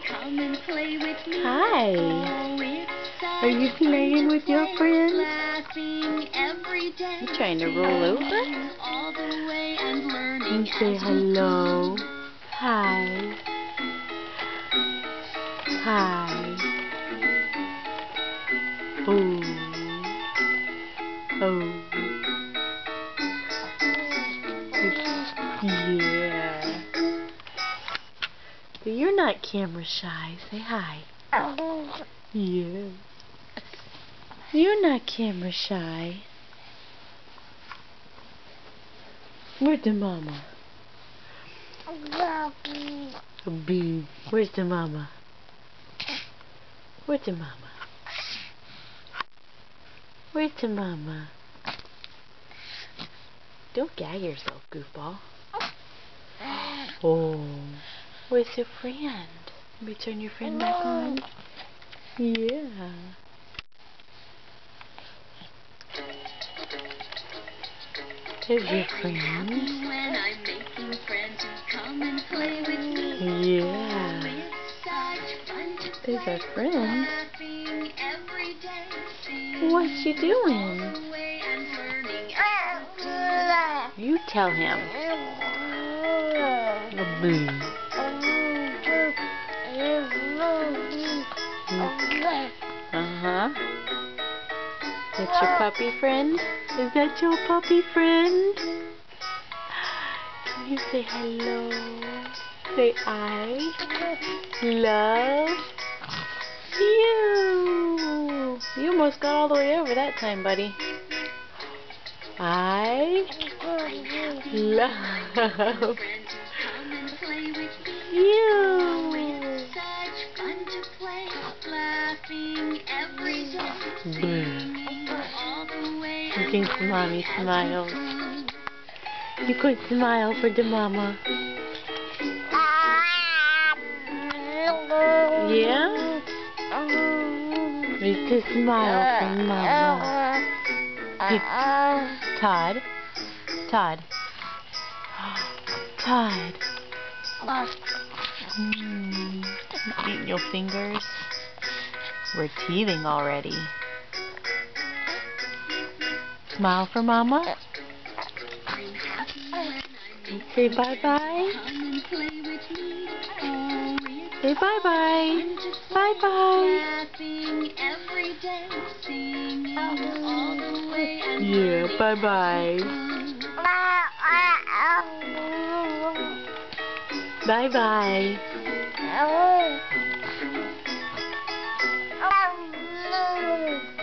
Come and play with me. Hi. Oh, Are you playing with your friends? You trying to roll over? All the way and learning. You say hello. Hi. Hi. Oh. Oh. Yeah. But you're not camera shy. Say hi. Yeah. You're not camera shy. Where's the mama? Boo. Where's the mama? Where's the mama? Where's the mama? Don't gag yourself, goofball. Oh. Where's your friend? Let me turn your friend back on. Yeah. There's your friend. When I'm making friends who come and play with me. Yeah. There's our friend. What's she doing? You tell him. Boo. Uh-huh. That's your puppy friend? Is that your puppy friend? Can you say hello? Say I love you. You almost got all the way over that time, buddy. I love you. You think mommy smiles? You could smile for the mama. Yeah? You could smile for mama. Hey, Todd. Todd. Todd. Eat your fingers. We're teething already. Smile for mama. Say bye-bye. Say bye-bye. Bye-bye. Yeah, bye-bye. Bye-bye.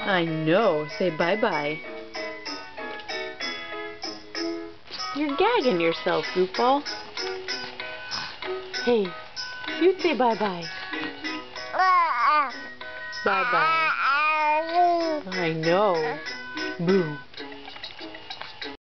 I know. Say bye-bye. You're gagging yourself, goofball. Hey, you say bye-bye. Bye-bye. I know. Boo.